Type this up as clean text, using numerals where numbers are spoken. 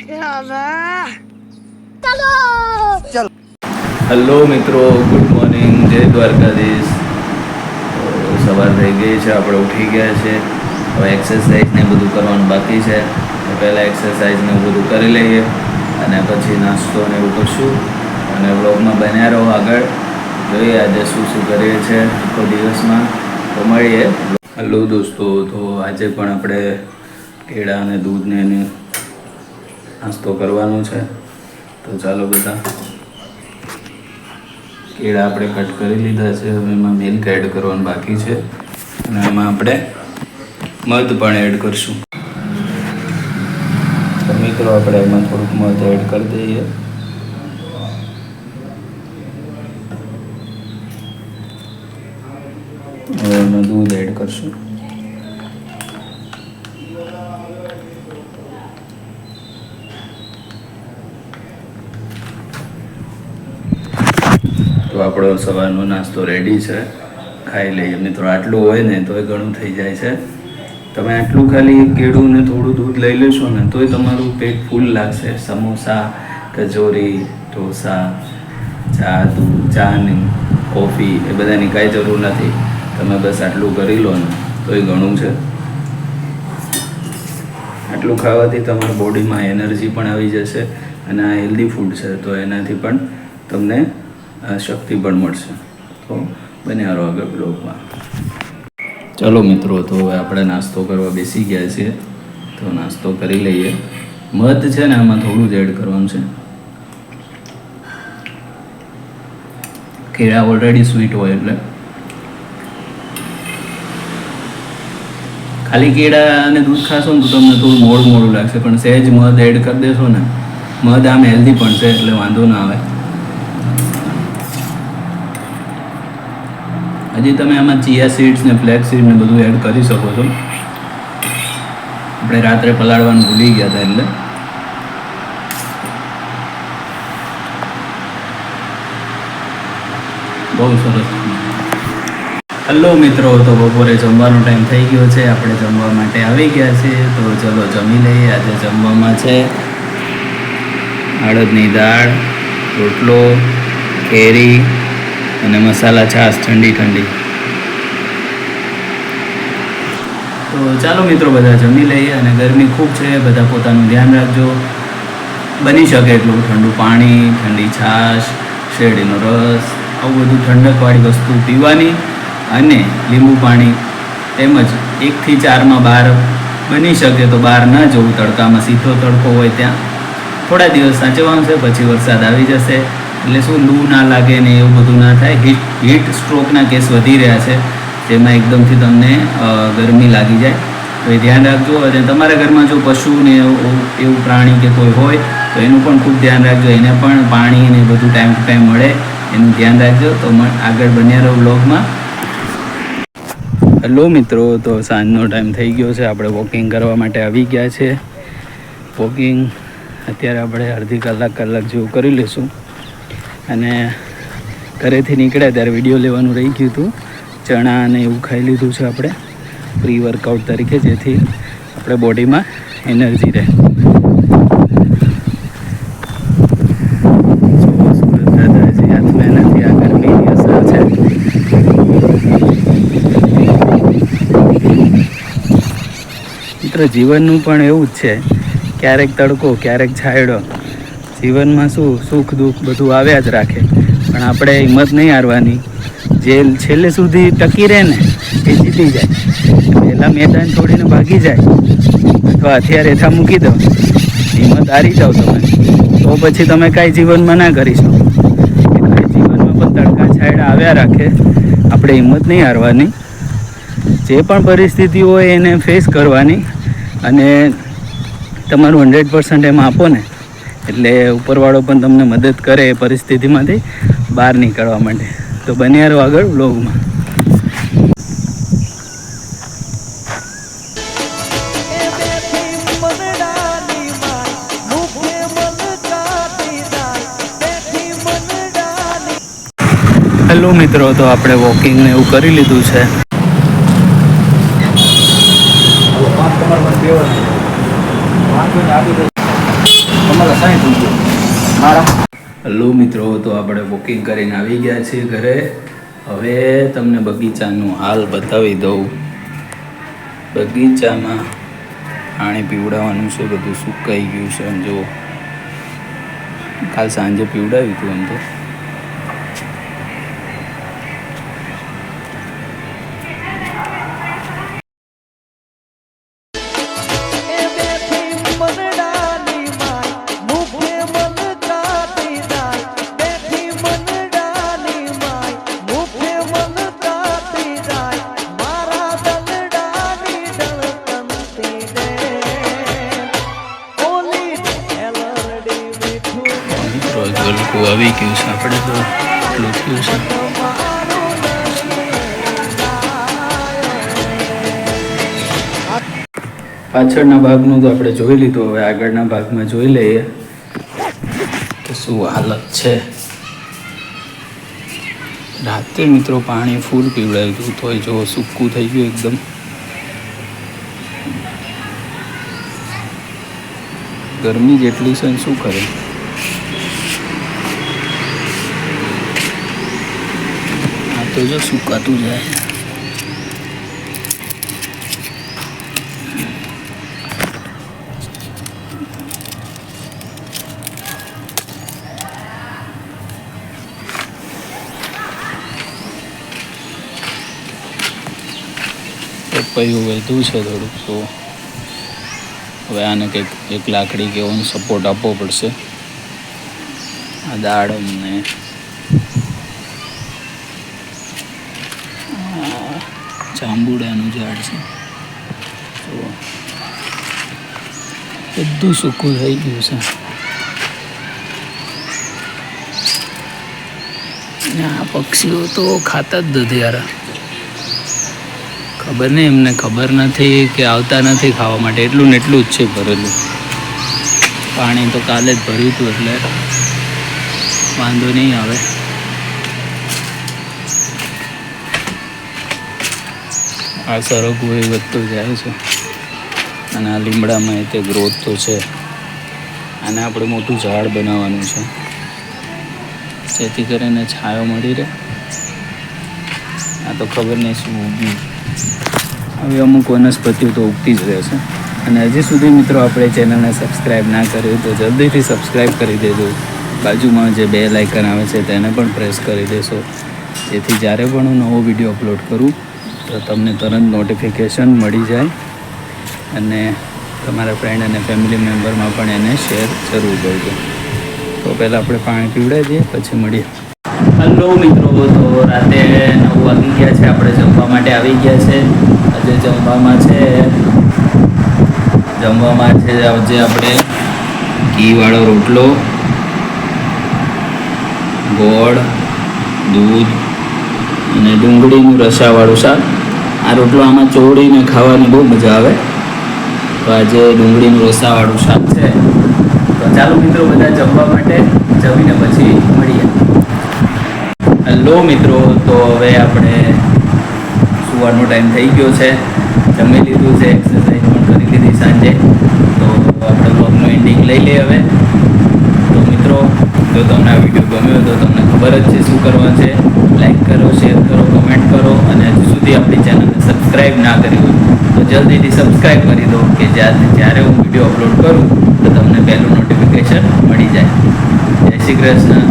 Hello મિત્રો, good morning, જય દ્વારકાધીશ. તો સવાર થઈ ગઈ છે, આપણે ઉઠી ગયા છે. હવે એક્સરસાઇઝ ને બધું કરવાનું બાકી છે. તો પહેલાં એક્સરસાઇઝ ને બધું કરી લઈએ અને પછી નાસ્તો ને એવું કરશું. અને વ્લોગમાં બન્યા રહો, આગળ જોઈએ આજે શું શું કરીએ છીએ આખો દિવસમાં. તો મળીએ. હેલો દોસ્તો, તો આજે પણ આપણે કેળા અને દૂધ ને નાસ્તો કરવાનો છે. તો ચાલો બધા, કેળા આપણે કટ કરી લીધા છે. હવે એમાં મિલ્ક એડ કરવાનું બાકી છે અને એમાં આપણે મધ પણ એડ કરશું. તો મિત્રો, આપણે એમાં થોડુંક મધ એડ કરી દઈએ. હવે એમાં દૂધ એડ કરશું. તો આપણો સવારનો નાસ્તો રેડી છે, ખાઈ લઈએ મિત્રો. આટલું હોય ને તોય ઘણું થઈ જાય છે. તમે આટલું ખાલી કેળું ને થોડું દૂધ લઈ લેશો ને તોય તમારું પેટ ફૂલ લાગશે. સમોસા, કચોરી, ઢોસા, ચાની, કોફી એ બધાની કાંઈ જરૂર નથી. તમે બસ આટલું કરી લો ને તોય ઘણું છે. આટલું ખાવાથી તમારા બોડીમાં એનર્જી પણ આવી જશે અને આ હેલ્ધી ફૂડ છે, તો એનાથી પણ તમને શક્તિ પણ મળશે. તો બન્યા રહો આગળ બ્લોગમાં. ચલો મિત્રો, તો હવે આપણે નાસ્તો કરવા બેસી ગયા છીએ. તો નાસ્તો કરી લઈએ. મધ છે ને આમાં થોડું જ એડ કરવાનું છે. કેળા ઓલરેડી સ્વીટ હોય એટલે ખાલી કેળા અને દૂધ ખાશો ને તો તમને થોડું મોડું લાગશે, પણ સહેજ મધ એડ કરી દેશો ને, મધ આમ હેલ્ધી પણ છે એટલે વાંધો ના આવે. હજી તમે આમાં ચિયા સીડ્સ ને ફ્લેક્સ સીડ ને બધું એડ કરી શકો છો. આપણે રાત્રે પલાળવાનું ભૂલી ગયા હતા એટલે બહુ સરસ. હેલો મિત્રો, તો બપોરે જમવાનો ટાઈમ થઈ ગયો છે. આપણે જમવા માટે આવી ગયા છીએ. તો ચલો જમી લઈએ. આજે જમવામાં છે અડદની દાળ, રોટલો, કેરી અને મસાલા છાશ ઠંડી ઠંડી. તો ચાલો મિત્રો, બધા જમી લઈએ. અને ગરમી ખૂબ છે, બધા પોતાનું ધ્યાન રાખજો. બની શકે એટલું ઠંડુ પાણી, ઠંડી છાશ, શેરડીનો રસ, આવું બધું ઠંડકવાળી વસ્તુ પીવાની. અને લીંબુ પાણી, તેમજ 1 થી 4માં બહાર બની શકે તો બહાર ન જવું. તડકામાં સીધો તડકો હોય ત્યાં થોડા દિવસ સાચવવાનું છે, પછી વરસાદ આવી જશે એટલે શું લૂ ના લાગે ને એવું બધું ના થાય. હીટ સ્ટ્રોકના કેસ વધી રહ્યા છે, જેમાં એકદમથી તમને ગરમી લાગી જાય. તો એ ધ્યાન રાખજો. અને તમારા ઘરમાં જો પશુ ને એવું પ્રાણી કે કોઈ હોય તો એનું પણ ખૂબ ધ્યાન રાખજો. એને પણ પાણી ને બધું ટાઈમ ટુ ટાઈમ મળે એનું ધ્યાન રાખજો. તો આગળ બન્યા રહો વ્લોગમાં. હેલો મિત્રો, તો સાંજનો ટાઈમ થઈ ગયો છે. આપણે વોકિંગ કરવા માટે આવી ગયા છે. વોકિંગ અત્યારે આપણે અડધી કલાક જેવું કરી લઈશું. અને ઘરેથી નીકળ્યા ત્યારે વિડીયો લેવાનું રહી ગયું હતું. ચણા અને એવું ખાઈ લીધું છે આપણે પ્રી વર્કઆઉટ તરીકે, જેથી આપણે બોડીમાં એનર્જી રહે. મહેનતથી આ ગરમીની અસર છે. મિત્ર, જીવનનું પણ એવું જ છે, ક્યારેક તડકો, ક્યારેક છાંયડો. જીવનમાં શું સુખ દુઃખ બધું આવ્યા જ રાખે, પણ આપણે હિંમત નહીં હારવાની. જે છેલ્લે સુધી ટકી રહે ને એ જીતી જાય. પહેલાં મેદાન છોડીને ભાગી જાય અથવા હથિયાર હેઠા મૂકી દો, હિંમત હારી જાઓ તમે, તો પછી તમે કાંઈ જીવનમાં ના કરી શકો. એટલે જીવનમાં પણ તડકા છાંયડા આવ્યા રાખે, આપણે હિંમત નહીં હારવાની. જે પણ પરિસ્થિતિ હોય એને ફેસ કરવાની અને તમારું 100% એમાં આપો ને, એટલે ઉપરવાળો પણ તમને મદદ કરે એ પરિસ્થિતિમાંથી બહાર નીકળવા માટે. તો બન્યા રહો આગળ વ્લોગમાં. હેલો મિત્રો, તો આપણે વોકિંગ ને એવું કરી લીધું છે. હેલો મિત્રો, તો આપણે બુકિંગ કરીને આવી ગયા છીએ ઘરે. હવે તમને બગીચાનું હાલ બતાવી દઉં. બગીચામાં પાણી પીવડાવવાનું છે, બધું સુકાઈ ગયું છે. એમ જો કાલ સાંજે પીવડાવ્યું હતું એમ તો. ગલકું આવી ગયું છે, આપણે તો એટલું થયું છે. પાછળના ભાગનું તો આપણે જોઈ લીધું. હવે આગળના ભાગમાં જોઈ લઈએ કે શું હાલત છે. રાતે મિત્રો પાણી ફૂલ પીવડાવ્યું હતું, તોય જો સૂકું થઈ ગયું એકદમ. ગરમી જેટલી છે ને શું કરે. તો જો સુકાતું જાય. પપૈયું વધ્યું છે થોડુંક, તો હવે આને કંઈક એક લાકડી કે એવો સપોર્ટ આપવો પડશે. આ દાડમને જાંબુડાનું ઝાડ છે, તો બધું સૂકું થઈ ગયું છે. આ પક્ષીઓ તો ખાતા જ નથી યાર. ખબર નહીં, એમને ખબર નથી કે આવતા નથી ખાવા માટે. એટલું ને એટલું જ છે ભરેલું. પાણી તો કાલે જ ભર્યું હતું એટલે વાંધો નહીં આવે. આ સરગવું એ વધતું જાય છે, અને આ લીમડામાં તે ગ્રોથ તો છે. આને આપણે મોટું ઝાડ બનાવવાનું છે, જેથી કરીને છાંયો મળી રહે. આ તો ખબર નહીં શું ઉગ્યું. હવે અમુક વનસ્પતિઓ તો ઉગતી જ રહેશે. અને હજી સુધી મિત્રો આપણે ચેનલને સબસ્ક્રાઈબ ના કર્યું તો જલ્દીથી સબસ્ક્રાઈબ કરી દેજો. બાજુમાં જે બેલ આઇકન આવે છે તેને પણ પ્રેસ કરી દેશો, જેથી જ્યારે પણ હું નવો વિડીયો અપલોડ કરું તો તમને તરત નોટિફિકેશન મળી જાય. અને તમારા ફ્રેન્ડ અને ફેમિલી મેમ્બરમાં પણ એને શેર જરૂર કરજો. તો પહેલાં આપણે પાણી પીવડાવી દઈએ, પછી મળીએ. હલો મિત્રો, તો રાતે 9 વાગી ગયા છે. આપણે જમવા માટે આવી ગયા છે. આજે જમવામાં છે આજે આપણે ઘીવાળો રોટલો, ગોળ, દૂધ અને ડુંગળીનું રસાવાળું શાક. આ રોટલો આમાં ચોળીને ખાવાની બહુ મજા આવે. તો આજે ડુંગળીનું રસાવાળું શાક છે. તો ચાલો મિત્રો બધા જમવા માટે, જમીને પછી મળીએ. હેલો મિત્રો, તો હવે આપણે સુવાનો ટાઈમ થઈ ગયો છે. જમી લીધું છે, એક્સરસાઇઝ પણ કરી લીધી સાંજે. તો આપણે બ્લોગનું એન્ડિંગ લઈ લઈએ હવે. તો મિત્રો, જો તમને આ વિડીયો ગમ્યો તો તમને ખબર જ છે શું કરવા છે. લાઈક કરો, શેર કરો, કમેન્ટ કરો, અને હજુ સુધી આપણી ચેનલને સબસ્ક્રાઈબ ના કરી હોય તો જલ્દીથી સબસ્ક્રાઈબ કરી દો, કે જ્યારે હું વિડીયો અપલોડ કરું તો તમને પહેલું નોટિફિકેશન મળી જાય. જય શ્રી કૃષ્ણ.